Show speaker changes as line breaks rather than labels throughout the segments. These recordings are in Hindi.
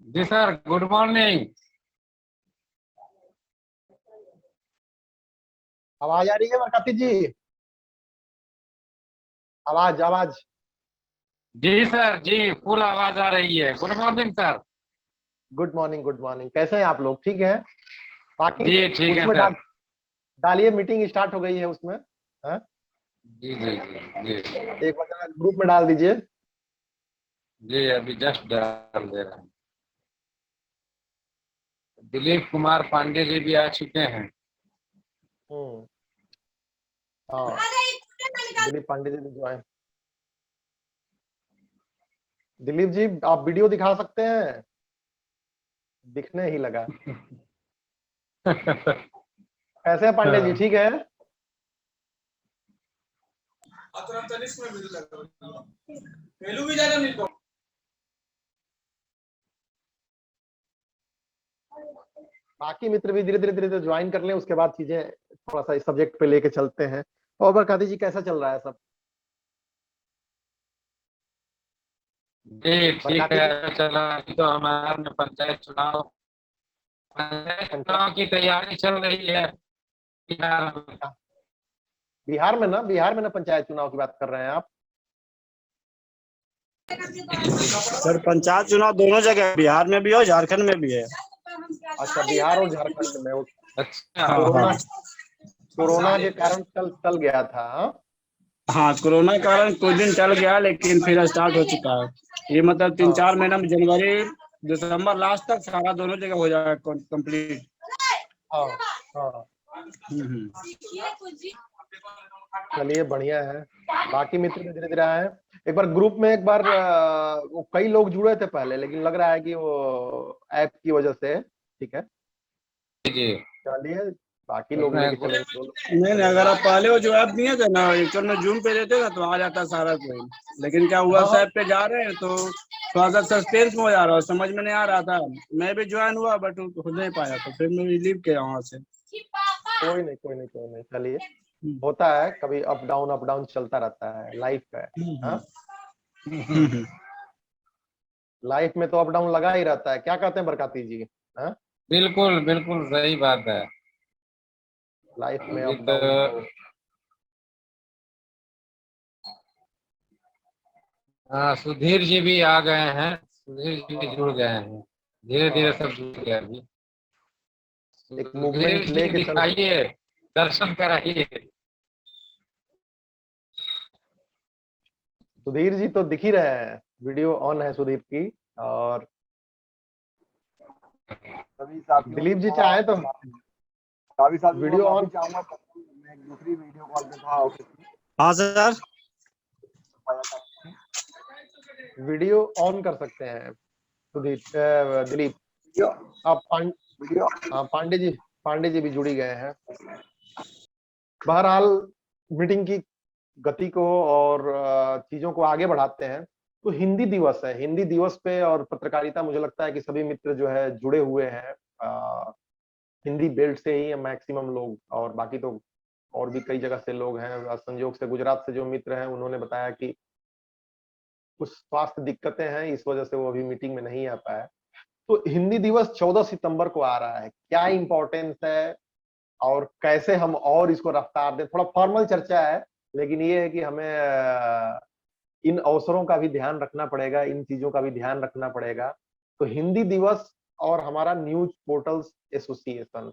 जी सर, गुड मॉर्निंग।
आवाज आ रही है बरकती जी? आवाज आवाज।
जी सर जी, फुल आवाज आ रही है। Good morning sir.
Good morning good morning. कैसे हैं आप लोग? ठीक हैं? बाकी
जी ठीक है
उसमें
सर।
डालिए, मीटिंग स्टार्ट हो गई है उसमें। हाँ?
जी जी जी जी।
एक बार जरा ग्रुप में डाल दीजिए।
जी अभी जस्ट डाल दे रहे हैं। दिलीप कुमार पांडे जी भी आ चुके हैं।
हम्म। हाँ, दिलीप पांडे जी ने ज्वाइन। दिलीप जी, आप वीडियो दिखा सकते हैं? दिखने ही लगा। कैसे हैं पांडे जी, ठीक है? बाकी मित्र भी धीरे धीरे धीरे धीरे ज्वाइन कर लें, उसके बाद चीजें थोड़ा सा इस सब्जेक्ट पे लेके चलते हैं। और बरकाती जी, कैसा चल रहा है सब?
जी ठीक
बरकाती जी,
है, चला। अभी तो हमारे में पंचायत
पंचायत
चुनाव की तैयारी चल रही है बिहार में।
बिहार में ना पंचायत चुनाव की बात कर रहे हैं आप?
सर पंचायत चुनाव दोनों जगह, बिहार में भी है, झारखंड में भी है।
अच्छा, बिहार और झारखंड में
अच्छा।
हाँ
कोरोना
हाँ।
कोरोना के कारण चल चल गया था। हाँ?
हाँ, कोरोना के कारण कुछ दिन चल गया, लेकिन फिर स्टार्ट हो चुका है। ये मतलब तीन
हाँ
चार महीना में, जनवरी दिसंबर लास्ट तक सारा दोनों जगह हो जाएगा कंप्लीट।
हाँ हाँ।
हम्म।
चलिए, बढ़िया है। बाकी मित्र भी धीरे धीरे आए। एक बार ग्रुप में एक बार वो कई लोग जुड़े थे पहले, लेकिन लग रहा है कि वो ऐप की वजह से। ठीक है,
जी
चलिए, बाकी लोग
उसमें
लेके चलेंगे, दो लोग
नहीं नहीं,
चलेंगे।
अगर आप पहले वो जो ऐप दिए थे ना, एक्चुअल में जूम पे देते ना तो आ जाता सारा कोई। लेकिन क्या हुआ,
हाँ हाँ।
ऐप पे जा रहे हैं तो थोड़ा सा सस्पेंस में हो जा रहा है, समझ में नहीं आ रहा था। मैं भी ज्वाइन हुआ बट हो नहीं पाया, तो फिर मैं रिलीव किया वहां से।
कोई नहीं कोई नहीं कोई नहीं, चलिए। होता है, कभी अप डाउन चलता रहता है, लाइफ है। हाँ,
हम्म।
लाइफ में तो अप डाउन लगा ही रहता है। क्या कहते हैं बरकाती जी? हाँ,
बिल्कुल बिल्कुल सही बात है।
लाइफ में
अभी
अप
तो
डाउन तो।
हाँ, सुधीर जी भी आ गए हैं। सुधीर जी भी
हाँ
जुड़ गए हैं। धीरे धीरे
हाँ,
सब जुड़ गए अभी।
एक
सुधीर
मूवमेंट
जी
लेके चल।
दिखाइए, दर्शन कराइए।
सुधीर जी तो दिख ही रहे हैं, वीडियो ऑन है सुधीर की। और
सभी साथियों
दिलीप जी
को
चाहे तो
सभी साथियों को
वीडियो
माफी
ऑन
चाहूंगा, मैं एक दूसरी वीडियो कॉल पे था ऑफिस में।
हाँ सर।
वीडियो ऑन कर सकते हैं सुधीर, दिलीप।
वीडियो
आप
वीडियो
हाँ, पांडे जी भी जुड़ी गए हैं। बहरहाल, मीटिंग की गति को और चीजों को आगे बढ़ाते हैं। तो हिंदी दिवस है, हिंदी दिवस पे और पत्रकारिता, मुझे लगता है कि सभी मित्र जो है जुड़े हुए हैं। हिंदी बेल्ट से ही मैक्सिमम लोग, और बाकी तो और भी कई जगह से लोग हैं। संयोग से गुजरात से जो मित्र हैं, उन्होंने बताया कि कुछ स्वास्थ्य दिक्कतें हैं, इस वजह से वो अभी मीटिंग में नहीं आ पाया। तो हिंदी दिवस 14 सितंबर को आ रहा है, क्या इंपॉर्टेंस है और कैसे हम और इसको रफ्तार दें, थोड़ा फॉर्मल चर्चा है। लेकिन ये है कि हमें इन अवसरों का भी ध्यान रखना पड़ेगा, इन चीजों का भी ध्यान रखना पड़ेगा। तो हिंदी दिवस और हमारा न्यूज पोर्टल्स एसोसिएशन,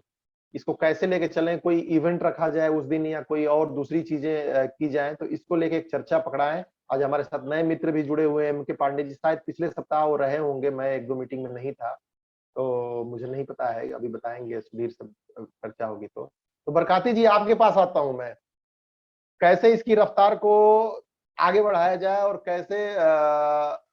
इसको कैसे लेके चलें, कोई इवेंट रखा जाए उस दिन या कोई और दूसरी चीजें की जाए, तो इसको लेके एक चर्चा पकड़ाएं। आज हमारे साथ नए मित्र भी जुड़े हुए हैं, एम के पांडे जी, शायद पिछले सप्ताह वो रहे होंगे, मैं एक दो मीटिंग में नहीं था, तो मुझे नहीं पता है, अभी बताएंगे सुधीर से चर्चा होगी तो बरकाती जी, आपके पास आता हूं मैं। कैसे इसकी रफ्तार को आगे बढ़ाया जाए और कैसे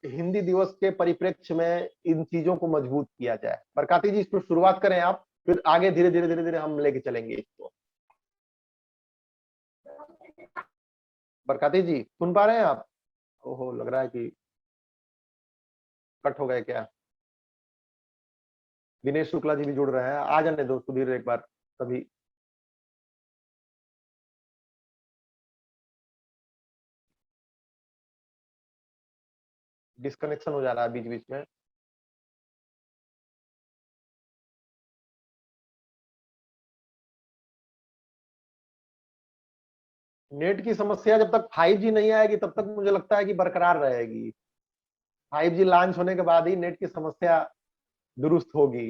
हिंदी दिवस के परिप्रेक्ष्य में इन चीजों को मजबूत किया जाए? बरकाती जी, इस पर शुरुआत करें आप, फिर आगे धीरे धीरे धीरे धीरे हम लेके चलेंगे इसको। बरकाती जी, सुन पा रहे हैं आप? ओहो, लग रहा है कि कट हो गए क्या? दिनेश शुक्ला जी भी जुड़ रहे हैं, आ जाने दो सुधीर एक बार सभी। डिस्कनेक्शन हो जा रहा है बीच बीच में। नेट की समस्या जब तक 5G नहीं आएगी तब तक मुझे लगता है कि बरकरार रहेगी। 5G लॉन्च होने के बाद ही नेट की समस्या दुरुस्त होगी।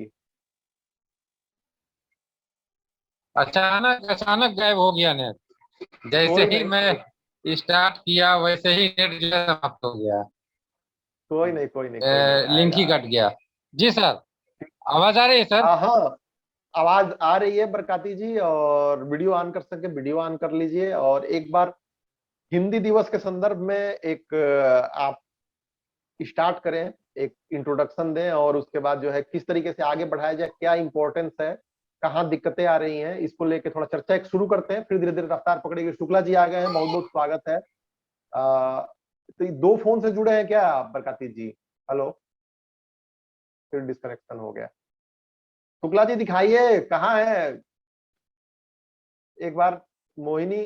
अचानक अचानक गायब हो गया नेट। जैसे
कोई
ही
नहीं,
मैं स्टार्ट किया वैसे ही नेट जो है समाप्त हो गया।
कोई नहीं, कोई नहीं, कोई नहीं
लिंक ही
आएगा।
कट गया। जी सर, आवाज आ रही है सर?
हाँ, आवाज आ रही है बरकाती जी, और वीडियो ऑन कर सके वीडियो ऑन कर लीजिए। और एक बार हिंदी दिवस के संदर्भ में एक आप स्टार्ट करें, एक इंट्रोडक्शन दें, और उसके बाद जो है किस तरीके से आगे बढ़ाया जाए, क्या इंपॉर्टेंस है, कहाँ दिक्कतें आ रही हैं, इसको लेके थोड़ा चर्चा एक शुरू करते हैं, फिर धीरे धीरे रफ्तार पकड़ेगी। शुक्ला जी आ गए हैं, बहुत बहुत स्वागत है। तो ये 2 फोन से जुड़े हैं क्या बरकाती जी? हेलो, फिर डिस्कनेक्शन हो गया। शुक्ला जी दिखाइए कहाँ है एक बार। मोहिनी,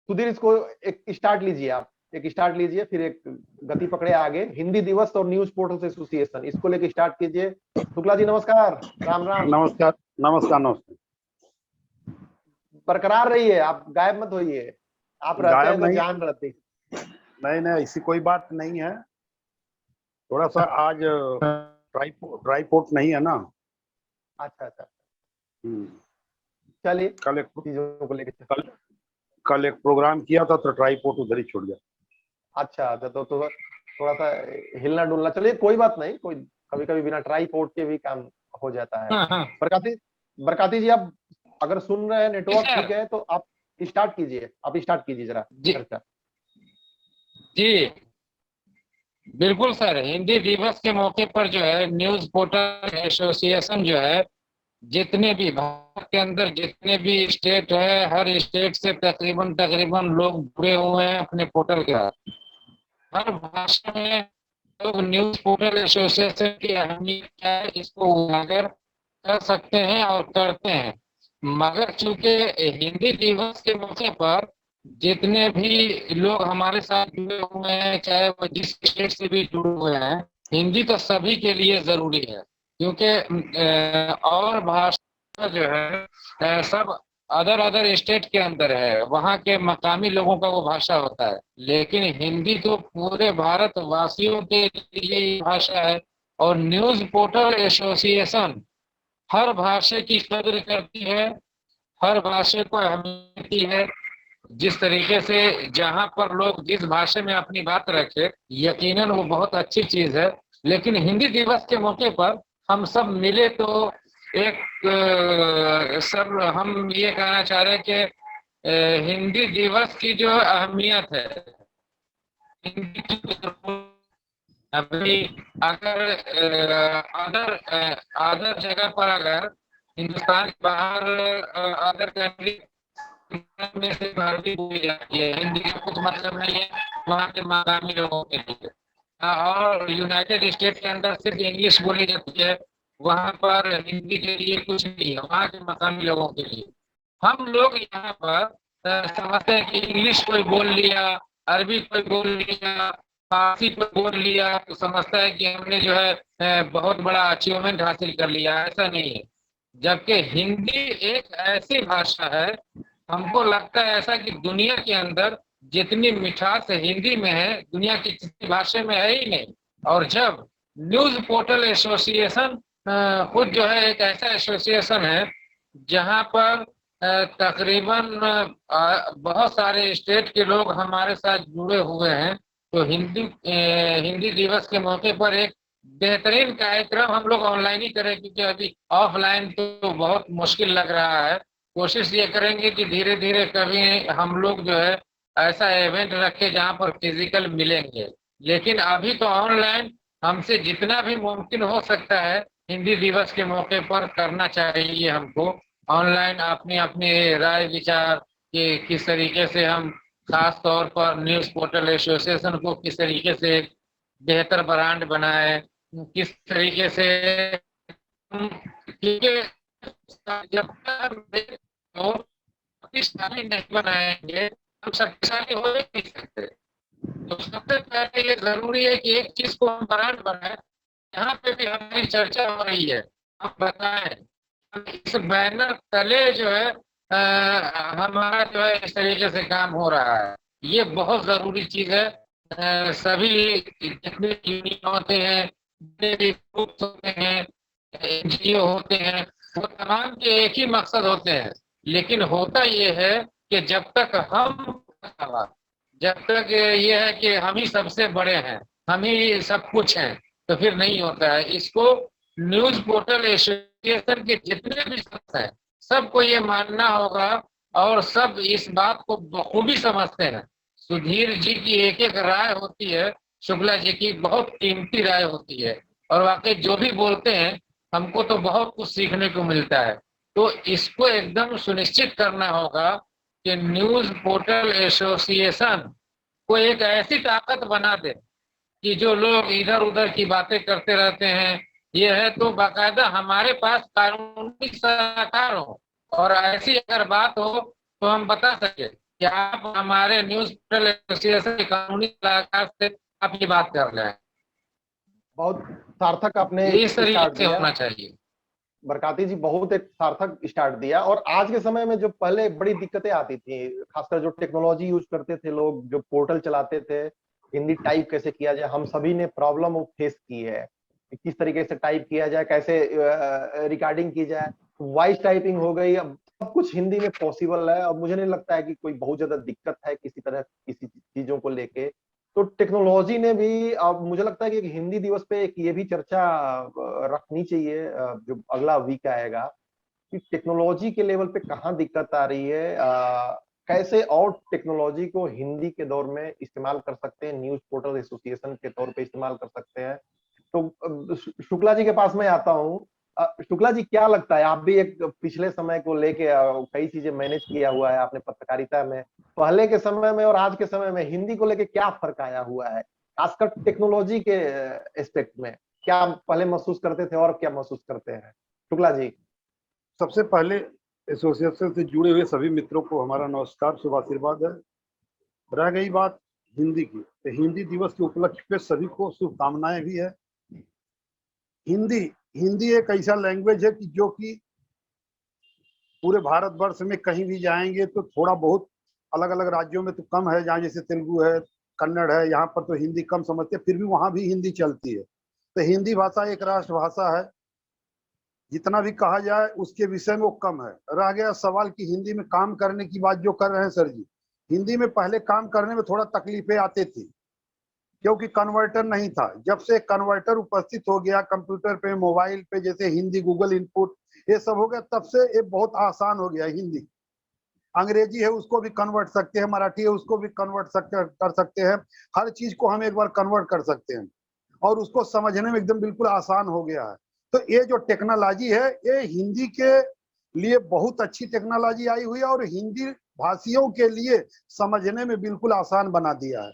सुधीर, इसको एक स्टार्ट लीजिए, आप एक स्टार्ट लीजिए, फिर एक गति पकड़े आगे। हिंदी दिवस और न्यूज पोर्टल एसोसिएशन, इसको लेके स्टार्ट कीजिए। शुक्ला जी नमस्कार, राम राम।
नमस्कार नमस्कार नमस्कार।
बरकरार रहिए, आप गायब मत होइए। आप रहते हैं
गायब
तो
नहीं,
जान रहती।
नहीं नहीं, ऐसी कोई बात नहीं है। थोड़ा सा आज ट्राईपोर्ट नहीं है ना।
अच्छा अच्छा,
हम्म,
चलिए
कल एक
चीजों को लेके
कल कल एक प्रोग्राम किया था तो ट्राईपोर्ट उधर ही छूट गया।
अच्छा अच्छा, तो थोड़ा सा हिलना डुलना, चलिए कोई बात नहीं, कोई कभी कभी बिना ट्राईपोर्ट के भी काम हो जाता है।
हाँ हाँ।
बरकाती बरकाती जी, आप अगर सुन रहे हैं,
जी
नेटवर्क
सर।
ठीक है तो आप स्टार्ट कीजिए जरा
जी
चर्चा।
जी बिल्कुल सर, हिंदी दिवस के मौके पर जो है न्यूज पोर्टल एसोसिएशन जो है, जितने भी भारत के अंदर जितने भी स्टेट है, हर स्टेट से तकरीबन तकरीबन लोग जुड़े हुए हैं अपने पोर्टल के साथ। हर भाषा में लोग न्यूज पोर्टल एसोसिएशन की अहमियत क्या है इसको उजागर कर सकते हैं और करते हैं। मगर चूंकि हिंदी दिवस के मौके पर जितने भी लोग हमारे साथ जुड़े हुए हैं, चाहे वो जिस स्टेट से भी जुड़े हुए हैं, हिंदी तो सभी के लिए जरूरी है। क्योंकि और भाषा जो है सब अदर अदर स्टेट के अंदर है, वहाँ के मकामी लोगों का वो भाषा होता है। लेकिन हिंदी तो पूरे भारत वासियों के लिए ही भाषा है। और न्यूज पोर्टल एसोसिएशन हर भाषा की कद्र करती है, हर भाषा को अहमियत दी है। जिस तरीके से जहां पर लोग जिस भाषा में अपनी बात रखे, यकीनन वो बहुत अच्छी चीज है। लेकिन हिंदी दिवस के मौके पर हम सब मिले तो एक सब हम ये कहना चाह रहे हैं कि हिंदी दिवस की जो अहमियत है, हिंदी की अभी अगर अदर अदर जगह पर, अगर हिंदुस्तान के बाहर अदर कंट्री में से भारतीय बोली जाती है, हिंदी का कुछ मतलब नहीं है वहाँ के मकामी लोगों के लिए। और यूनाइटेड स्टेट के अंदर सिर्फ इंग्लिश बोली जाती है, वहाँ पर हिंदी के लिए कुछ नहीं है वहाँ के मकामी लोगों के लिए। हम लोग यहाँ पर समझते हैं कि इंग्लिश कोई बोल लिया, अरबी कोई बोल लिया, फारसी कोई बोल लिया तो समझता है कि हमने जो है बहुत बड़ा अचीवमेंट हासिल कर लिया। ऐसा नहीं है। जबकि हिंदी एक ऐसी भाषा है, हमको लगता है ऐसा कि दुनिया के अंदर जितनी मिठास हिंदी में है, दुनिया की किसी भाषा में है ही नहीं। और जब न्यूज पोर्टल एसोसिएशन खुद जो है एक ऐसा एसोसिएशन है जहां पर तकरीबन बहुत सारे स्टेट के लोग हमारे साथ जुड़े हुए हैं, तो हिंदी दिवस के मौके पर एक बेहतरीन कार्यक्रम हम लोग ऑनलाइन ही करें, क्योंकि अभी ऑफलाइन तो बहुत मुश्किल लग रहा है। कोशिश ये करेंगे कि धीरे धीरे कभी हम लोग जो है ऐसा इवेंट रखें जहां पर फिजिकल मिलेंगे। लेकिन अभी तो ऑनलाइन हमसे जितना भी मुमकिन हो सकता है हिंदी दिवस के मौके पर करना चाहिए हमको। ऑनलाइन अपनी अपनी राय विचार कि किस तरीके से हम खास तौर पर न्यूज पोर्टल एसोसिएशन को किस तरीके से एक बेहतर ब्रांड बनाए, किस तरीके से क्योंकि जब तक तो शक्तिशाली नहीं बनाएंगे हम शक्तिशाली हो ही नहीं सकते। तो सबसे पहले ये जरूरी है कि एक चीज को हम ब्रांड बनाए। यहाँ पे भी हमारी चर्चा हो रही है, हम बताएं इस बैनर तले जो है हमारा जो है इस तरीके से काम हो रहा है। ये बहुत जरूरी चीज है। सभी जितने यूनियन होते हैं, जितने भी ग्रुप्स होते हैं, एनजीओ होते हैं, वो तमाम के एक ही मकसद होते हैं। लेकिन होता ये है कि जब तक ये है कि हम ही सबसे बड़े हैं, हम ही सब कुछ हैं, तो फिर नहीं होता है। इसको न्यूज पोर्टल एसोसिएशन के जितने भी सदस्य हैं, सबको ये मानना होगा, और सब इस बात को बखूबी समझते हैं। सुधीर जी की एक एक राय होती है, शुक्ला जी की बहुत कीमती राय होती है, और वाकई जो भी बोलते हैं हमको तो बहुत कुछ सीखने को मिलता है। तो इसको एकदम सुनिश्चित करना होगा कि न्यूज पोर्टल एसोसिएशन को एक ऐसी ताकत बना दे कि जो लोग इधर उधर की बातें करते रहते हैं, ये है तो बाकायदा हमारे पास कानूनी सलाहकार हो, और ऐसी अगर बात हो तो हम बता सके कि आप हमारे न्यूज पोर्टल एसोसिएशन के कानूनी सलाहकार से आप ये बात कर लें।
बहुत सार्थक आपने
इस
स्टार्ट
तरीके से
दिया
होना चाहिए।
बरकाती जी, बहुत एक सार्थक स्टार्ट दिया। और आज के समय में जो पहले बड़ी दिक्कतें आती थी, खासकर जो टेक्नोलॉजी यूज करते थे लोग, जो पोर्टल चलाते थे, हिंदी टाइप कैसे किया जाए, हम सभी ने प्रॉब्लम फेस की है कि किस तरीके से टाइप किया जाए, कैसे रिकॉर्डिंग की जाए। वॉइस टाइपिंग हो गई, अब सब कुछ हिंदी में पॉसिबल है, और मुझे नहीं लगता है कि कोई बहुत ज्यादा दिक्कत है किसी तरह किसी चीजों को लेके। तो टेक्नोलॉजी ने भी, अब मुझे लगता है कि हिंदी दिवस पे एक ये भी चर्चा रखनी चाहिए, जो अगला वीक आएगा, कि टेक्नोलॉजी के लेवल पे कहाँ दिक्कत आ रही है, कैसे और टेक्नोलॉजी को हिंदी के दौर में इस्तेमाल कर सकते हैं, न्यूज पोर्टल एसोसिएशन के तौर पे इस्तेमाल कर सकते हैं। तो शुक्ला जी के पास मैं आता हूँ। शुक्ला जी, क्या लगता है, आप भी एक पिछले समय को लेके कई चीजें मैनेज किया हुआ है आपने पत्रकारिता में, पहले के समय में और आज के समय में हिंदी को लेके क्या फर्क आया हुआ है, खासकर टेक्नोलॉजी के एस्पेक्ट में? क्या पहले महसूस करते थे और क्या महसूस करते हैं, शुक्ला जी?
सबसे पहले एसोसिएशन से जुड़े हुए सभी मित्रों को हमारा नमस्कार, शुभ आशीर्वाद है। रह गई बात हिंदी की, तो हिंदी दिवस के उपलक्ष्य पे सभी को शुभकामनाएं भी है। हिंदी हिंदी एक ऐसा लैंग्वेज है कि जो कि पूरे भारतवर्ष में कहीं भी जाएंगे तो थोड़ा बहुत, अलग अलग राज्यों में तो कम है, जहाँ जैसे तेलुगु है, कन्नड़ है, यहाँ पर तो हिंदी कम समझते हैं, फिर भी वहां भी हिंदी चलती है। तो हिंदी भाषा एक राष्ट्रभाषा है, जितना भी कहा जाए उसके विषय में वो कम है। रह गया सवाल कि हिंदी में काम करने की बात जो कर रहे हैं सर जी, हिंदी में पहले काम करने में थोड़ा तकलीफें आती थी, क्योंकि कन्वर्टर नहीं था। जब से कन्वर्टर उपस्थित हो गया कंप्यूटर पे, मोबाइल पे, जैसे हिंदी गूगल इनपुट ये सब हो गया, तब से ये बहुत आसान हो गया। हिंदी अंग्रेजी है उसको भी कन्वर्ट सकते हैं, मराठी है उसको भी कन्वर्ट कर सकते हैं, हर चीज को हम एक बार कन्वर्ट कर सकते हैं, और उसको समझने में एकदम बिल्कुल आसान हो गया है। तो ये जो टेक्नोलॉजी है, ये हिंदी के लिए बहुत अच्छी टेक्नोलॉजी आई हुई है, और हिंदी भाषियों के लिए समझने में बिल्कुल आसान बना दिया है।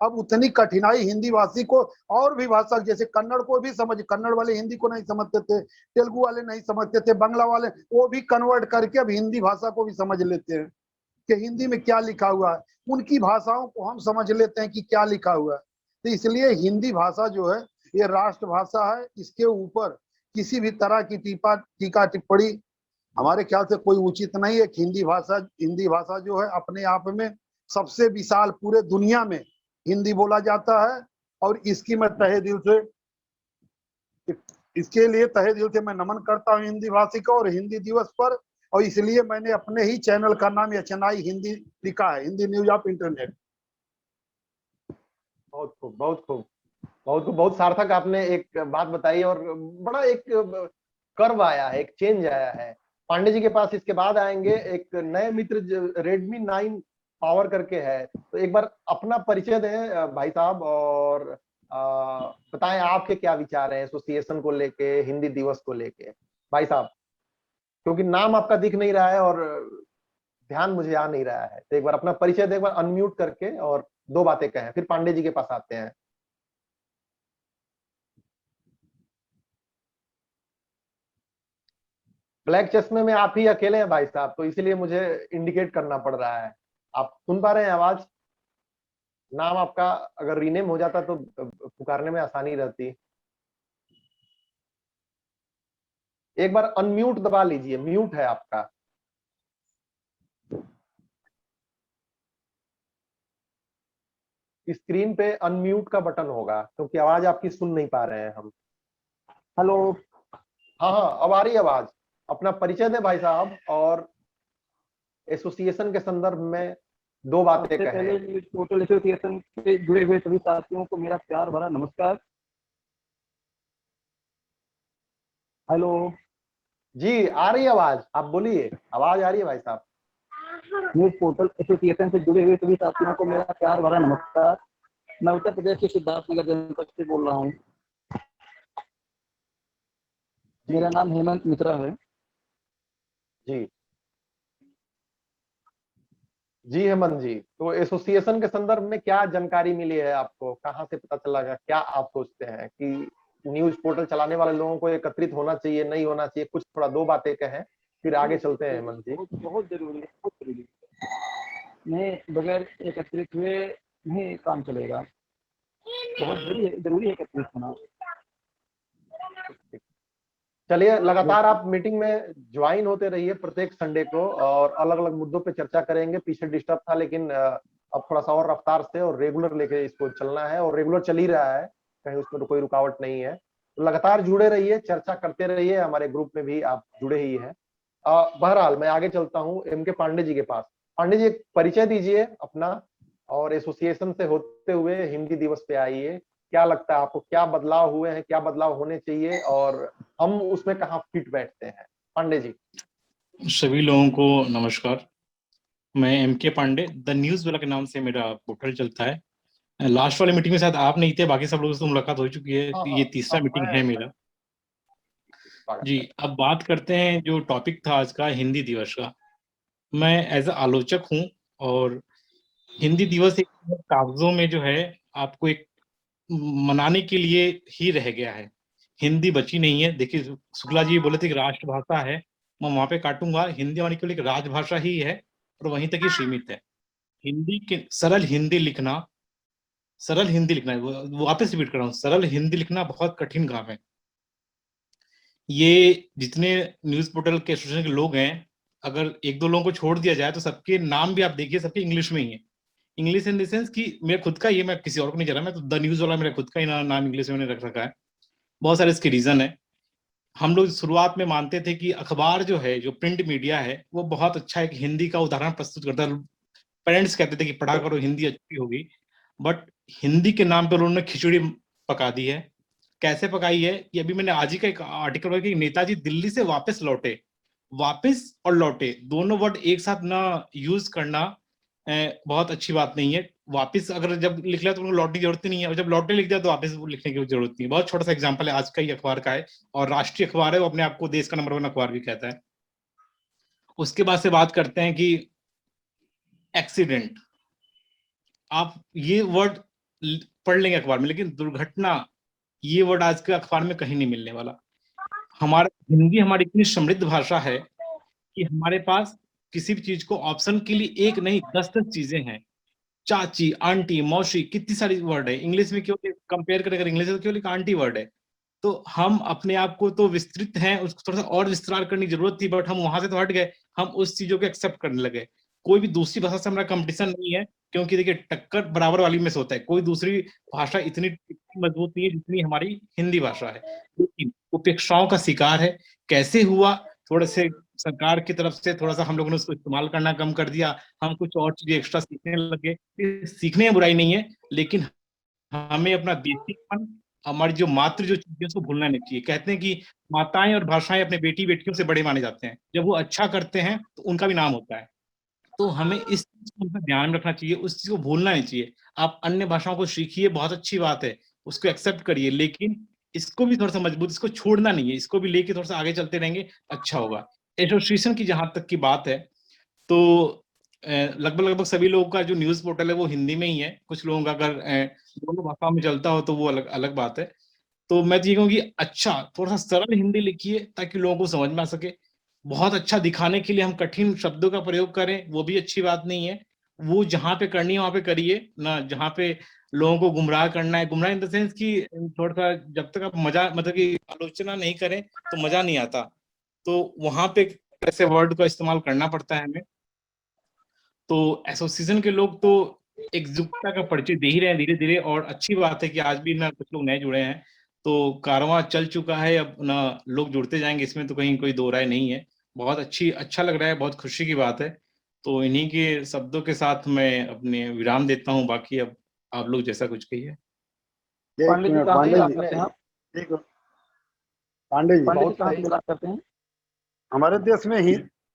अब उतनी कठिनाई हिंदी भाषी को, और भी भाषा जैसे कन्नड़ को भी समझ, कन्नड़ वाले हिंदी को नहीं समझते थे, तेलुगु वाले नहीं समझते थे, बांग्ला वाले, वो भी कन्वर्ट करके अब हिंदी भाषा को भी समझ लेते हैं कि हिंदी में क्या लिखा हुआ है। उनकी भाषाओं को हम समझ लेते हैं कि क्या लिखा हुआ है। तो इसलिए हिंदी भाषा जो है ये राष्ट्रभाषा है, इसके ऊपर किसी भी तरह की टीका टिप्पणी हमारे ख्याल से कोई उचित नहीं है। हिंदी भाषा जो है अपने आप में सबसे विशाल, पूरे दुनिया में हिंदी बोला जाता है, और इसकी मैं तहे दिल से, इसके लिए तहे दिल से मैं नमन करता हूँ हिंदी भाषी को और हिंदी दिवस पर। और इसलिए मैंने अपने ही चैनल का नाम एचएनआई हिंदी लिखा है, हिंदी न्यूज ऑफ इंटरनेट।
बहुत खूब, बहुत खूब, बहुत खूब, बहुत सार्थक आपने एक बात बताई, और बड़ा एक कर्व आया है, एक चेंज आया है। पांडे जी के पास इसके बाद आएंगे, एक नए मित्र रेडमी 9 पावर करके है, तो एक बार अपना परिचय दें भाई साहब, और बताएं आपके क्या विचार हैं एसोसिएशन को लेके, हिंदी दिवस को लेके, भाई साहब, क्योंकि नाम आपका दिख नहीं रहा है और ध्यान मुझे आ नहीं रहा है। तो एक बार अपना परिचय दें, एक बार अनम्यूट करके, और दो बातें कहें, फिर पांडे जी के पास आते हैं। ब्लैक चश्मे में आप ही अकेले हैं भाई साहब, तो इसीलिए मुझे इंडिकेट करना पड़ रहा है। आप सुन पा रहे हैं आवाज? नाम आपका अगर रीनेम हो जाता तो पुकारने में आसानी रहती। एक बार अनम्यूट दबा लीजिए, म्यूट है आपका। स्क्रीन पे अनम्यूट का बटन होगा, क्योंकि आवाज आपकी सुन नहीं पा रहे हैं हम।
हेलो।
हाँ हाँ, अब आ रही है आवाज। अपना परिचय दें भाई साहब, और एसोसिएशन के संदर्भ में दो बातें
सबसे
कहें।
पहले न्यूज पोर्टल एसोसिएशन से जुड़े हुए सभी साथियों को मेरा प्यार भरा नमस्कार। हेलो।
जी आ रही है आवाज, आप बोलिए, आवाज आ रही है भाई साहब।
न्यूज पोर्टल एसोसिएशन से जुड़े हुए सभी साथियों को मेरा प्यार भरा नमस्कार। मैं उत्तर प्रदेश के सिद्धार्थनगर जनपद से बोल रहा हूँ। मेरा नाम हेमंत मिश्रा है।
जी जी हेमंत जी, तो एसोसिएशन के संदर्भ में क्या जानकारी मिली है आपको, कहाँ से पता चला, क्या आप सोचते हैं कि न्यूज पोर्टल चलाने वाले लोगों को एकत्रित होना चाहिए, नहीं होना चाहिए, कुछ थोड़ा दो बातें कहें, फिर आगे चलते हैं हेमंत जी।
बहुत जरूरी है, बहुत जरूरी है। नहीं, बगैर एकत्रित हुए नहीं काम चलेगा। बहुत जरूरी है एकत्रित होना।
चलिए, लगातार आप मीटिंग में ज्वाइन होते रहिए प्रत्येक संडे को, और अलग अलग मुद्दों पे चर्चा करेंगे। पीछे डिस्टर्ब था, लेकिन अब थोड़ा सा और रफ्तार से और रेगुलर लेके इसको चलना है, और रेगुलर चल ही रहा है, कहीं उसमें तो कोई रुकावट नहीं है। तो लगातार जुड़े रहिए, चर्चा करते रहिए, हमारे ग्रुप में भी आप जुड़े ही हैं। बहरहाल मैं आगे चलता हूँ एम के पांडे जी के पास। पांडे जी, एक परिचय दीजिए अपना, और एसोसिएशन से होते हुए हिंदी दिवस पे आइए। क्या लगता है आपको, क्या बदलाव हुए हैं, क्या बदलाव होने चाहिए, और हम उसमें कहाँ फिट बैठते हैं? पांडे जी।
सभी लोगों को नमस्कार। मैं एम के पांडे, द न्यूज वाला के नाम से मेरा पोर्टल चलता है। लास्ट वाले मीटिंग में शायद आप नहीं थे, बाकी सब लोगों से तो मुलाकात हो चुकी है।
हाँ
ये तीसरा मीटिंग है मेरा। जी, अब बात करते हैं, जो टॉपिक था आज का हिंदी दिवस का। मैं एज अ आलोचक हूँ, और हिंदी दिवस एक कागजों में जो है आपको एक मनाने के लिए ही रह गया है। हिंदी बची नहीं है। देखिए, शुक्ला जी बोले थे कि राष्ट्रभाषा है, मैं वहां पे काटूंगा, हिंदी हमारी केवल एक राजभाषा ही है और वहीं तक ही सीमित है। हिंदी के सरल हिंदी लिखना है, वापस रिपीट कर रहा हूँ, सरल हिंदी लिखना बहुत कठिन काम है। ये जितने न्यूज पोर्टल के एसोसिएशन के लोग हैं, अगर एक दो लोगों को छोड़ दिया जाए तो सबके नाम भी आप देखिए, सबके इंग्लिश में ही है। इंग्लिश इन द सेंस कि मेरा खुद का, ये मैं किसी और को नहीं जा रहा, मैं तो द न्यूज वाला मेरा खुद का ही नाम इंग्लिश में मैंने रख रखा है। बहुत सारे इसके रीजन है। हम लोग शुरुआत में मानते थे कि अखबार जो है, जो प्रिंट मीडिया है, वो बहुत अच्छा है कि हिंदी का उदाहरण प्रस्तुत करता है। पेरेंट्स कहते थे कि पढ़ा करो, हिंदी अच्छी होगी। बट हिंदी के नाम पर उन्होंने खिचड़ी पका दी है। कैसे पकाई है, कि अभी मैंने आज ही का एक आर्टिकल पढ़ा कि नेताजी दिल्ली से वापस लौटे। वापस और लौटे दोनों वर्ड एक साथ ना यूज करना बहुत अच्छी बात नहीं है। वापस अगर जब लिख लिया तो उनको लौटने की जरूरत ही नहीं है, और जब लौटने लिख दिया तो वापस लिखने की जरूरत नहीं है। बहुत छोटा सा एग्जांपल है, आज का ही अखबार का है, और राष्ट्रीय अखबार है, वो अपने आप को देश का नंबर 1 अखबार भी कहता है। उसके बाद से बात करते हैं कि एक्सीडेंट, आप ये वर्ड पढ़ लेंगे अखबार में, लेकिन दुर्घटना ये वर्ड आज के अखबार में कहीं नहीं मिलने वाला। हमारा हिंदी हमारी इतनी समृद्ध भाषा है कि हमारे पास किसी भी चीज को ऑप्शन के लिए एक नहीं 10-10 चीजें हैं। चाची, आंटी, मौसी, कितनी सारी वर्ड है। इंग्लिश में क्यों कंपेयर करें, अगर इंग्लिश में केवल एक आंटी वर्ड है। तो हम अपने आप को तो विस्तृत हैं, उसको थोड़ा सा और विस्तार करने की जरूरत थी, बट हम वहां से तो हट गए, हम उस चीजों को एक्सेप्ट करने लगे। कोई भी दूसरी भाषा से हमारा कंपटीशन नहीं है, क्योंकि देखिए टक्कर बराबर वाली में से होता है। कोई दूसरी भाषा इतनी मजबूत नहीं है जितनी हमारी हिंदी भाषा है, लेकिन उपेक्षाओं का शिकार है। कैसे हुआ, थोड़े से सरकार की तरफ से थोड़ा सा हम लोगों ने उसको इस्तेमाल करना कम कर दिया, हम कुछ और चीजें एक्स्ट्रा सीखने लगे। सीखने में बुराई नहीं है, लेकिन हमें अपना बेसिक, हमारी जो मातृ जो चीजें उसको भूलना नहीं चाहिए। कहते हैं कि माताएं और भाषाएं अपने बेटी बेटियों से बड़े माने जाते हैं, जब वो अच्छा करते हैं तो उनका भी नाम होता है। तो हमें इस चीज को ध्यान रखना चाहिए, उस चीज को भूलना नहीं चाहिए। आप अन्य भाषाओं को सीखिए, बहुत अच्छी बात है, उसको एक्सेप्ट करिए, लेकिन इसको भी थोड़ा सा मजबूत, इसको छोड़ना नहीं है, इसको भी लेके थोड़ा सा आगे चलते रहेंगे, अच्छा होगा। एसोसिएशन की जहां तक की बात है, तो लगभग लगभग सभी लोगों का जो न्यूज पोर्टल है वो हिंदी में ही है। कुछ लोगों का अगर दोनों भाषाओं में चलता हो तो वो अलग अलग बात है। तो मैं तो ये कहूँ कि अच्छा, थोड़ा सा सरल हिंदी लिखिए ताकि लोगों को समझ में आ सके। बहुत अच्छा दिखाने के लिए हम कठिन शब्दों का प्रयोग करें, वो भी अच्छी बात नहीं है। वो जहां पे करनी है वहां पे करिए ना, जहां पे लोगों को गुमराह करना है, गुमराह इन द सेंस कि थोड़ा सा जब तक आप मजा, मतलब कि आलोचना नहीं करें तो मजा नहीं आता। तो वहां पे कैसे वर्ड का इस्तेमाल करना पड़ता है हमें। तो एसोसिएशन के लोग तो एकजुटता का परिचय दे ही रहे हैं धीरे धीरे, और अच्छी बात है कि आज भी ना कुछ लोग नए जुड़े हैं, तो कारवां चल चुका है, अब ना लोग जुड़ते जाएंगे, इसमें तो कहीं कोई दो राय नहीं है। बहुत अच्छा लग रहा है, बहुत खुशी की बात है। तो इन्हीं के शब्दों के साथ मैं अपने विराम देता हूँ, बाकी अब आप लोग जैसा कुछ कहिए।
एक
पांडे जी
मिनट
कहाँ से
पांडे
बात
जी,
करते हैं आप?
एक पांडे जी,
पांडे जी
बहुत
कहाँ
सही।
से बात करते हैं?
हमारे देश में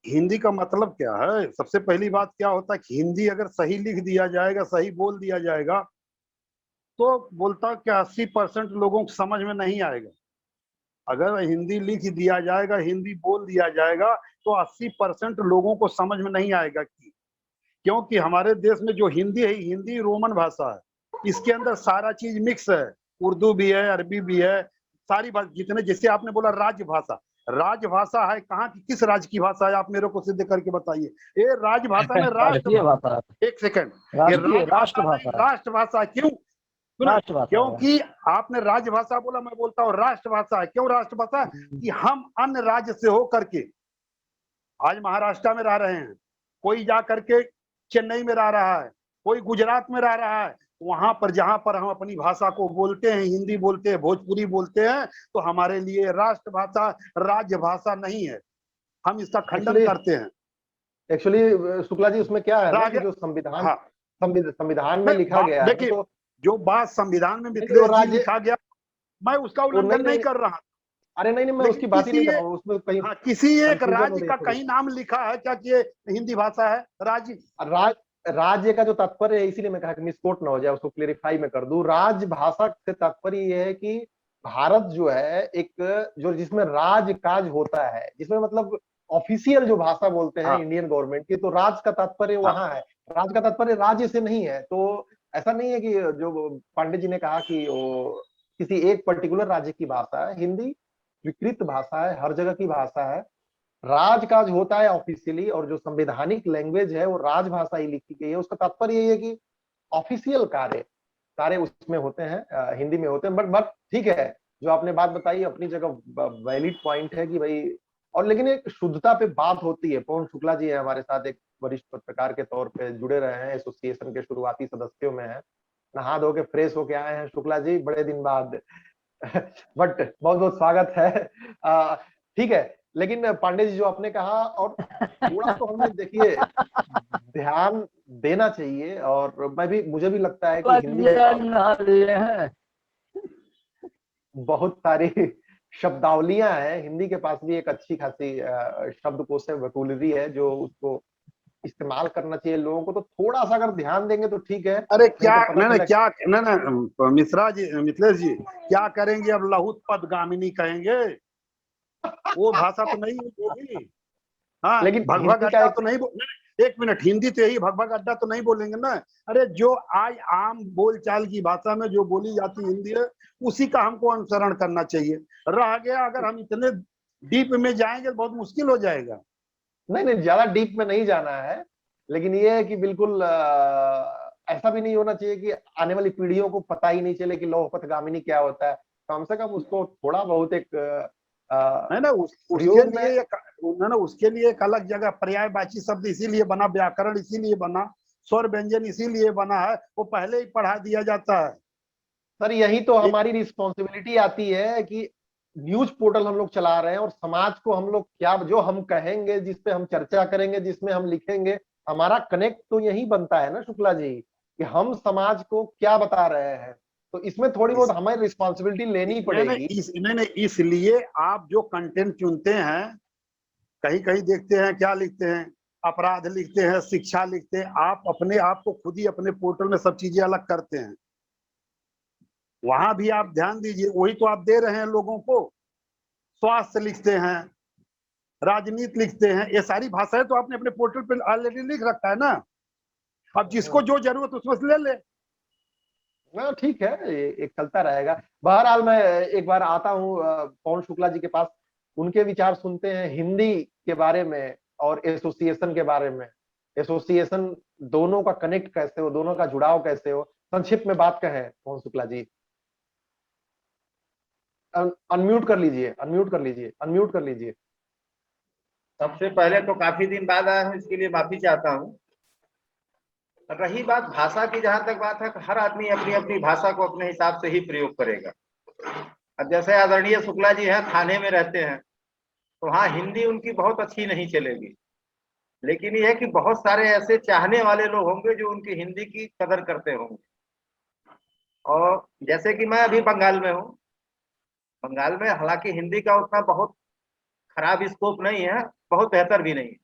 हिंदी का मतलब क्या है? सबसे पहली बात क्या होता है कि हिंदी अगर सही लिख दिया जाएगा, सही बोल दिया जाएगा, तो बोलता कि 80% लोगों को समझ में नहीं आएगा। अगर हिंदी लिख दिया जाएगा, हिंदी बोल दिया जाएगा, तो 80% लोगों को समझ में नहीं आएगा। क्योंकि हमारे देश में जो हिंदी है, हिंदी रोमन भाषा है, इसके अंदर सारा चीज मिक्स है, उर्दू भी है, अरबी भी है, सारी भाषा जितने, जैसे आपने बोला राजभाषा, राजभाषा है कहाँ की, किस राज्य की भाषा है? आप मेरे को सिद्ध करके बताइए। ये राजभाषा में
राष्ट्रीय भाषा है,
एक सेकंड, ये
राष्ट्रीय
राजभाषा
राष्ट्रभाषा
नहीं,
है,
राष्ट्रभाषा। क्यों? सुना,
राष्ट्रभाषा है।
क्योंकि आपने राजभाषा बोला, मैं बोलता हूँ राष्ट्रभाषा है। क्यों राष्ट्रभाषा? कि हम अन्य राज्य से हो करके आज महाराष्ट्र में रह रहे हैं, कोई जा करके चेन्नई में रह रहा है, कोई गुजरात में रह रहा है, वहां पर जहां पर हम अपनी भाषा को बोलते हैं, हिंदी बोलते हैं, भोजपुरी बोलते हैं, तो हमारे लिए राष्ट्रभाषा राजभाषा नहीं है। हम इसका खंडन करते हैं।
एक्चुअली शुक्ला जी, उसमें क्या है ना कि
राज,
जो संविधान
हाँ,
संविधान में लिखा गया है,
देखिए,
तो
जो बात संविधान में
नहीं,
मिथिलेश जी
राज्य,
लिखा गया, मैं उसका
वो
उल्लंघन
नहीं
नहीं
नहीं,
कर रहा,
अरे नहीं नहीं, मैं
लेकिन
उसकी बात ही नहीं
किसी
कर रहा हूँ, उसमें कहीं
हाँ, किसी एक
कंफ्यूजन हो
राज्य
रही
का
है थोड़ी।
कहीं नाम लिखा है क्या कि ये हिंदी भाषा है? राज्य,
राज्य का जो तात्पर्य है, इसीलिए मैं कहा कि मिसकोट ना हो जाए, उसको क्लेरिफाई में कर दूं। राजभाषा से तात्पर्य ये है कि भारत जो है एक जो जिसमें राज काज होता है, जिसमें मतलब ऑफिशियल जो भाषा बोलते हैं
हाँ,
इंडियन गवर्नमेंट की, तो राज का तात्पर्य
हाँ,
वहां है। राज का तात्पर्य राज्य से नहीं है। तो ऐसा नहीं है कि जो पांडे जी ने कहा कि वो किसी एक पर्टिकुलर राज्य की भाषा है। हिंदी स्वीकृत भाषा है, हर जगह की भाषा है। राजकाज होता है ऑफिशियली, और जो संवैधानिक लैंग्वेज है वो राजभाषा ही लिखी गई है। उसका तात्पर्य यही है कि ऑफिशियल कार्य सारे उसमें होते हैं, हिंदी में होते हैं। बट ठीक है, जो आपने बात बताई अपनी जगह वैलिड पॉइंट है कि भाई, और लेकिन एक शुद्धता पे बात होती है। पवन शुक्ला जी है हमारे साथ, एक वरिष्ठ पत्रकार के तौर पे जुड़े रहे हैं, एसोसिएशन के शुरुआती सदस्यों में है। नहा धो के फ्रेश होके आए हैं शुक्ला जी, बड़े दिन बाद। बट बहुत बहुत स्वागत है। ठीक है, लेकिन पांडे जी जो आपने कहा, और थोड़ा तो हमें देखिए ध्यान देना चाहिए, और मुझे भी लगता है कि हिंदी के पास
नहा लिए हैं।
बहुत सारी शब्दावलियां हैं। हिंदी के पास भी एक अच्छी खासी शब्दकोश है, वोकैबुलरी है, जो उसको इस्तेमाल करना चाहिए लोगों को। तो थोड़ा सा अगर ध्यान देंगे तो ठीक है,
अरे
नहीं
क्या,
तो पता
नहीं
चला।
क्या, नहीं मिश्रा जी, मिथिलेश जी, क्या करेंगे अब? लहुत पदगामिनी कहेंगे? वो भाषा तो नहीं होगी। हाँ,
लेकिन
भगभग
हिंदी का
अड्डा
एक,
तो नहीं एक मिनट, हिंदी तो यही भगभग अड्डा तो नहीं बोलेंगे ना? अरे जो आज आम बोलचाल की भाषा में जो बोली जाती हिंदी है, उसी का हमको अनुसरण करना चाहिए। रह गया, अगर हम इतने डीप में जाएंगे तो बहुत मुश्किल हो जाएगा।
नहीं नहीं, ज्यादा डीप में नहीं जाना है, लेकिन ये है कि बिल्कुल ऐसा भी नहीं होना चाहिए कि आने वाली पीढ़ियों को पता ही नहीं चले कि लौह पथगामिनी क्या होता है। कम से कम उसको थोड़ा बहुत एक
है ना, उसके
प्रयोग में।
लिए उसके लिए एक अलग जगह पर्यायवाची शब्द इसीलिए बना, व्याकरण इसीलिए बना, स्वर व्यंजन इसीलिए बना है, वो पहले ही पढ़ा दिया जाता है।
सर यही तो हमारी रिस्पॉन्सिबिलिटी आती है कि न्यूज पोर्टल हम लोग चला रहे हैं, और समाज को हम लोग क्या, जो हम कहेंगे, जिस पे हम चर्चा करेंगे, जिसमें हम लिखेंगे, हमारा कनेक्ट तो यही बनता है ना शुक्ला जी, कि हम समाज को क्या बता रहे हैं। तो इसमें थोड़ी बहुत हमें रिस्पॉन्सिबिलिटी लेनी पड़ेगी।
नहीं, इसलिए आप जो कंटेंट चुनते हैं, कहीं कहीं देखते हैं क्या लिखते हैं, अपराध लिखते हैं, शिक्षा लिखते हैं, आप अपने आप को खुद ही अपने पोर्टल में सब चीजें अलग करते हैं। वहां भी आप ध्यान दीजिए, वही तो आप दे रहे हैं लोगों को। स्वास्थ्य लिखते हैं, राजनीति लिखते हैं, ये सारी भाषाएं तो आपने अपने पोर्टल पे ऑलरेडी लिख रखा है ना। अब जिसको जो जरूरत उसमें से ले ले।
ना ठीक है, एक चलता रहेगा। बहरहाल मैं एक बार आता हूँ पवन शुक्ला जी के पास, उनके विचार सुनते हैं हिंदी के बारे में और एसोसिएशन के बारे में। एसोसिएशन दोनों का कनेक्ट कैसे हो, दोनों का जुड़ाव कैसे हो, संक्षिप्त में बात कहें पवन शुक्ला जी। अनम्यूट कर लीजिए, अनम्यूट कर लीजिए, अनम्यूट कर लीजिए।
सबसे पहले तो काफी दिन बाद आया हूँ, इसके लिए माफी चाहता हूँ। रही बात भाषा की, जहां तक बात है, हर आदमी अपनी अपनी भाषा को अपने हिसाब से ही प्रयोग करेगा। अब जैसे आदरणीय शुक्ला जी हैं, थाने में रहते हैं, तो हाँ हिंदी उनकी बहुत अच्छी नहीं चलेगी, लेकिन यह है कि बहुत सारे ऐसे चाहने वाले लोग होंगे जो उनकी हिंदी की कदर करते होंगे। और जैसे कि मैं अभी बंगाल में हूँ, बंगाल में हालांकि हिंदी का उतना बहुत खराब स्कोप नहीं है, बहुत बेहतर भी नहीं है।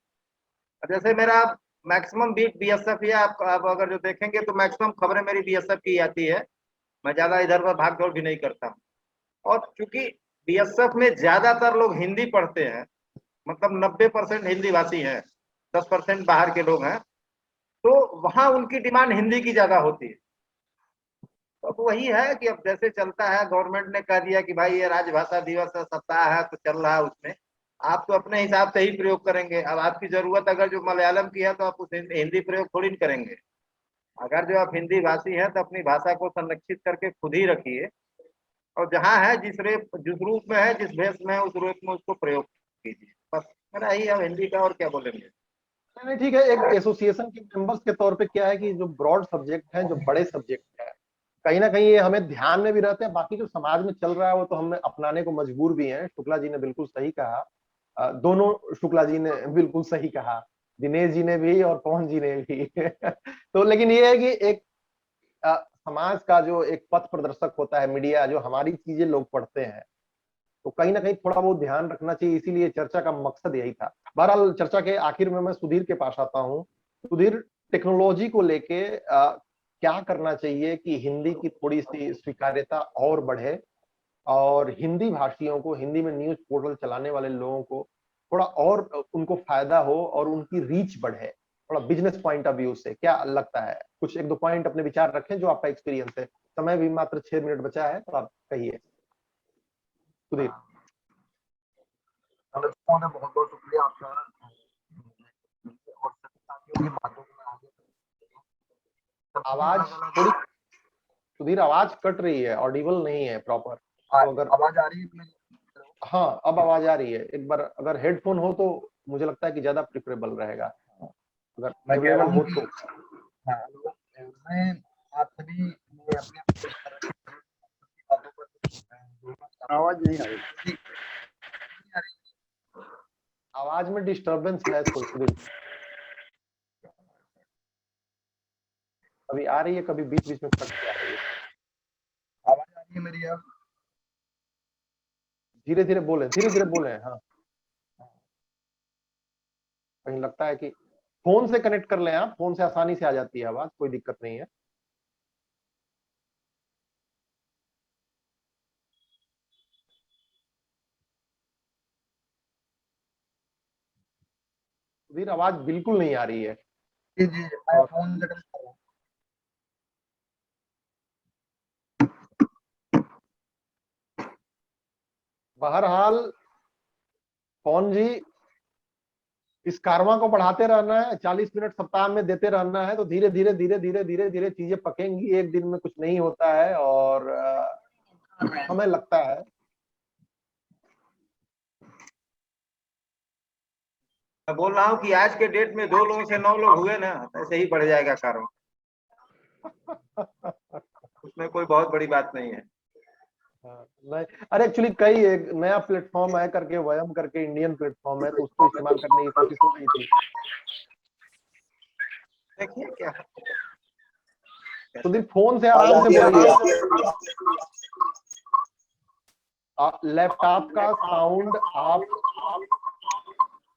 अब जैसे मेरा मैक्सिमम बीट बीएसएफ है, आप अगर जो देखेंगे तो मैक्सिमम खबरें मेरी बीएसएफ की आती है। मैं ज्यादा इधर उधर भाग दौड़ भी नहीं करता हूँ। और चूंकि बीएसएफ में ज्यादातर लोग हिंदी पढ़ते हैं, मतलब 90% हिंदी भाषी हैं, 10% बाहर के लोग हैं, तो वहां उनकी डिमांड हिंदी की ज्यादा होती है। तो अब वही है कि अब जैसे चलता है, गवर्नमेंट ने कह दिया कि भाई ये राजभाषा दिवस है, सप्ताह है, तो चल रहा है उसमें, आप तो अपने हिसाब से ही प्रयोग करेंगे। अब आपकी जरूरत अगर जो मलयालम की है तो आप उस हिंदी प्रयोग थोड़ी नहीं करेंगे। अगर जो आप हिंदी भाषी हैं तो अपनी भाषा को संरक्षित करके खुद ही रखिए, और जहाँ है जिस रूप में है, जिस भेष में है, उस रूप में उसको प्रयोग कीजिए। बस मेरा यही है हिंदी का, और क्या बोलेंगे।
नहीं ठीक है, एक एसोसिएशन के मेंबर्स के तौर पे क्या है कि जो ब्रॉड सब्जेक्ट हैं, जो बड़े सब्जेक्ट हैं, कहीं ना कहीं ये हमें ध्यान में भी रहते हैं। बाकी जो समाज में चल रहा है वो तो हमें अपनाने को मजबूर भी हैं। शुक्ला जी ने बिल्कुल सही कहा, दोनों शुक्ला जी ने बिल्कुल सही कहा, दिनेश जी ने भी और पवन जी ने भी तो लेकिन ये है कि एक समाज का जो एक पथ प्रदर्शक होता है मीडिया, जो हमारी चीजें लोग पढ़ते हैं, तो कहीं ना कहीं थोड़ा बहुत ध्यान रखना चाहिए। इसीलिए चर्चा का मकसद यही था। बहरहाल चर्चा के आखिर में मैं सुधीर के पास आता हूँ। सुधीर, टेक्नोलॉजी को लेके क्या करना चाहिए कि हिंदी की थोड़ी सी स्वीकार्यता और बढ़े, और हिंदी भाषियों को, हिंदी में न्यूज पोर्टल चलाने वाले लोगों को थोड़ा और उनको फायदा हो और उनकी रीच बढ़े, थोड़ा बिजनेस पॉइंट ऑफ व्यू से क्या लगता है? कुछ एक दो पॉइंट अपने विचार रखें जो आपका एक्सपीरियंस है। समय भी मात्र 6 मिनट बचा है, तो आप कहिए सुधीर।
बहुत बहुत शुक्रिया आपका, और साथियों की बातों को मैं आगे
आवाज थोड़ी, सुधीर आवाज कट रही है, ऑडिबल नहीं है प्रॉपर। तो अगर
आवाज आ रही है मेरी?
हाँ अब आवाज आ रही है। एक बार अगर हेडफोन हो तो मुझे लगता है कि ज्यादा प्रिफरेबल रहेगा, अगर
मैं कह रहा
अवेलेबल
हूँ
हो
कि
तो।
हाँ, मैं आप सभी ने अपने बातों पर
आवाज नहीं आ रही।
आवाज में डिस्टरबेंस है सुधीर, कभी आ रही है, कभी बीच बीच में कट के आ रही है।
आवाज आ रही है मेरी अब?
धीरे धीरे बोले, धीरे धीरे बोले। हाँ, कहीं लगता है कि फोन से कनेक्ट कर लें आप, फोन से आसानी से आ जाती है आवाज, कोई दिक्कत नहीं है। सुधीर आवाज बिल्कुल नहीं आ रही है।
जी जी, मैं फोन से कनेक्ट कर रहा हूँ।
बहरहाल पवन जी, इस कारवां को बढ़ाते रहना है, 40 मिनट सप्ताह में देते रहना है, तो धीरे धीरे धीरे धीरे धीरे धीरे चीजें पकेंगी। एक दिन में कुछ नहीं होता है और हमें लगता है
मैं बोल रहा हूँ कि आज के डेट में 2 लोगों से 9 लोग हुए ना, ऐसे ही बढ़ जाएगा कारण। उसमें कोई बहुत बड़ी बात नहीं है।
नहीं, अरे एक्चुअली कई एक नया प्लेटफॉर्म है करके, वयम करके इंडियन प्लेटफॉर्म है, तो उसको इस्तेमाल करने की कोशिश हो रही थी।
देखिए क्या
तो फोन से आराम से बोलिए। लैपटॉप का साउंड आप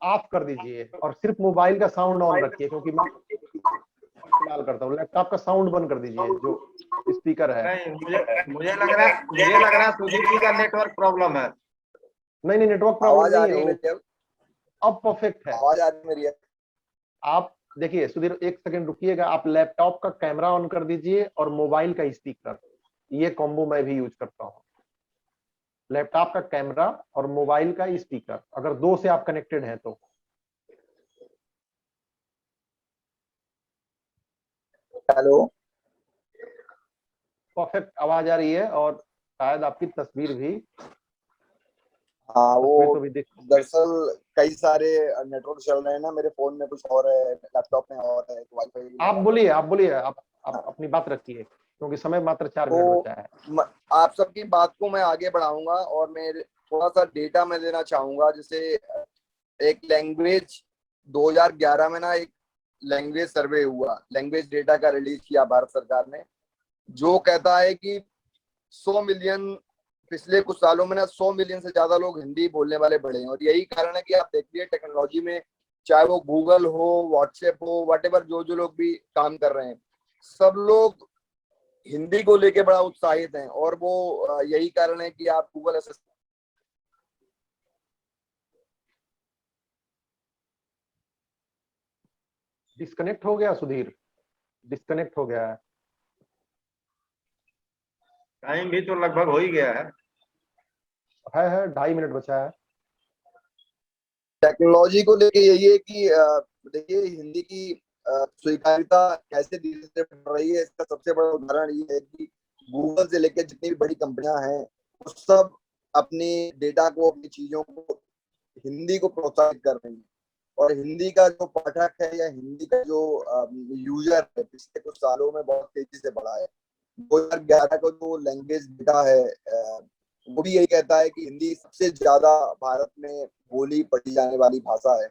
ऑफ कर दीजिए और सिर्फ मोबाइल का साउंड ऑन रखिए, क्योंकि मैं इस्तेमाल करता हूँ। लैपटॉप का साउंड बंद कर दीजिए, जो स्पीकर है।
नहीं, मुझे लग रहा है सुधीर जी का नेटवर्क प्रॉब्लम है।
नहीं नहीं, नेटवर्क प्रॉब्लम नहीं है, वो अब परफेक्ट है।
आवाज आ रही है मेरी?
आप देखिए सुधीर, एक सेकंड रुकिएगा। आप लैपटॉप का कैमरा ऑन कर दीजिए और मोबाइल का स्पीकर, ये कॉम्बो मैं भी यूज करता हूँ। लैपटॉप का कैमरा और मोबाइल का स्पीकर, अगर 2 से आप कनेक्टेड हैं तो।
हेलो,
परफेक्ट आवाज आ रही है, और शायद आपकी तस्वीर भी।
हाँ
तस्वीर
वो
तो भी दिख।
दरअसल कई सारे नेटवर्क चल रहे हैं ना, मेरे फोन में कुछ और है, लैपटॉप में और है, तो वाईफाई भी
आप
लगा
बोलिए,
हुआ
आप बोलिए, आप
है।
अपनी बात रखिए, क्योंकि समय मात्र 4 मिनट
तो
बचा है।
आप सबकी बात को मैं आगे बढ़ाऊंगा और मैं थोड़ा सा डेटा मैं देना चाहूंगा। जैसे एक लैंग्वेज 2011 में ना एक लैंग्वेज सर्वे हुआ, लैंग्वेज डेटा का रिलीज किया भारत सरकार ने, जो कहता है कि 100 मिलियन, पिछले कुछ सालों में ना 100 मिलियन से ज्यादा लोग हिंदी बोलने वाले बढ़े हैं। और यही कारण है कि आप देखिए टेक्नोलॉजी में, चाहे वो गूगल हो, व्हाट्सएप हो, व्हाटएवर, जो लोग भी काम कर रहे हैं, सब लोग हिंदी को लेके बड़ा उत्साहित हैं। और वो यही कारण है कि आप गूगल असिस्टेंट
डिस्कनेक्ट हो गया सुधीर, डिस्कनेक्ट हो गया है।
टाइम भी तो लगभग हो ही गया है।
2.5 मिनट बचा है।
टेक्नोलॉजी को लेके यही है कि देखिए हिंदी की स्वीकार्यता कैसे धीरे धीरे बढ़ रही है। इसका सबसे बड़ा उदाहरण ये है कि गूगल से लेकर जितनी भी बड़ी कंपनियां हैं, वो सब अपनी डेटा को, अपनी चीजों को हिंदी को प्रोत्साहित कर रही हैं। और हिंदी का जो पाठक है या हिंदी का जो यूजर है, पिछले कुछ सालों में बहुत तेजी से बढ़ा है। 2011 का जो लैंग्वेज डेटा है, वो भी यही कहता है कि हिंदी सबसे ज्यादा भारत में बोली पढ़ी जाने वाली भाषा है,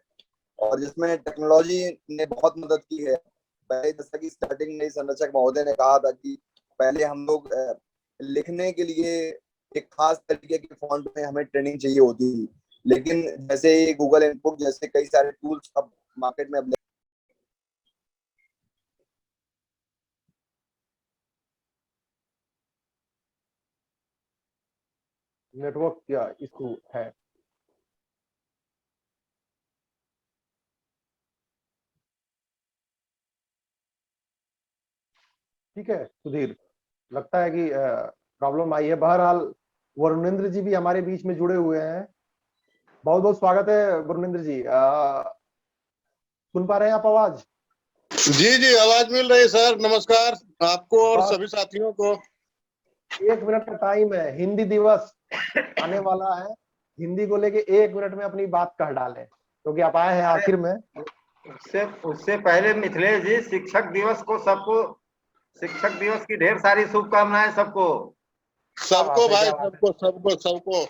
और जिसमें टेक्नोलॉजी ने बहुत मदद की है। पहले जैसा कि स्टार्टिंग में संरक्षक महोदय ने कहा था कि पहले हम लोग लिखने के लिए एक खास तरीके के फॉन्ट में हमें ट्रेनिंग चाहिए होती थी, लेकिन जैसे गूगल इनपुट जैसे कई सारे टूल्स अब मार्केट में
नेटवर्क क्या इशू है? ठीक है सुधीर, लगता है कि प्रॉब्लम आई है। बहरहाल वरुणेंद्र जी भी हमारे बीच में जुड़े हुए हैं। बहुत बहुत स्वागत है वरुणेंद्र जी। सुन पा रहे हैं आप आवाज?
जी जी, आवाज मिल रही है सर। नमस्कार आपको और
बस
सभी साथियों को।
1 मिनट का टाइम है, हिंदी दिवस आने वाला है। हिंदी को लेके 1 मिनट में अपनी बात कह डालें, क्योंकि आप आए हैं आखिर में।
उससे पहले मिथिलेश जी, शिक्षक दिवस को सबको, शिक्षक दिवस की ढेर सारी शुभकामनाएं सबको।
सबको भाई, सबको सबको सबको।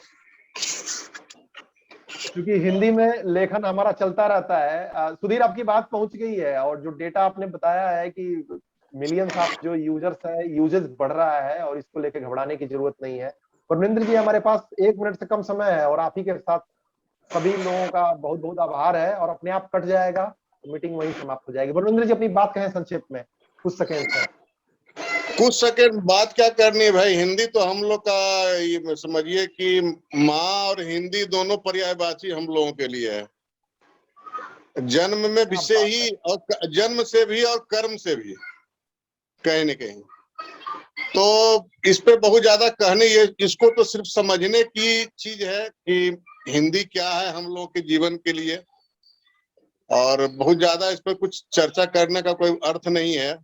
क्योंकि हिंदी में लेखन हमारा चलता रहता है। सुधीर, आपकी बात पहुंच गई है, और जो डेटा आपने बताया है कि मिलियंस ऑफ जो यूजर्स है, यूजेस बढ़ रहा है, और इसको लेके घबराने की जरूरत नहीं है। परमिंदर जी, हमारे पास 1 मिनट से कम समय है, और आप ही के साथ सभी लोगों का बहुत बहुत आभार है, और अपने आप कट जाएगा तो मीटिंग वहीं समाप्त हो जाएगी। परमिंदर जी, अपनी बात कहें संक्षेप में, कुछ सेकेंड है।
कुछ सेकंड बात क्या करनी है भाई, हिंदी तो हम लोग का ये समझिए कि माँ और हिंदी दोनों पर्यायवाची हम लोगों के लिए है। जन्म में भी से ही, और जन्म से भी और कर्म से भी कहीं न कहीं। तो इस पे बहुत ज्यादा कहने, ये इसको तो सिर्फ समझने की चीज है कि हिंदी क्या है हम लोगों के जीवन के लिए, और बहुत ज्यादा इस पर कुछ चर्चा करने का कोई अर्थ नहीं है।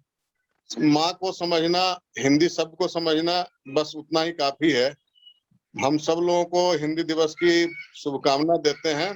माँ को समझना, हिंदी शब्द को समझना, बस उतना ही काफी है। हम सब लोगों को हिंदी दिवस की शुभकामना देते हैं।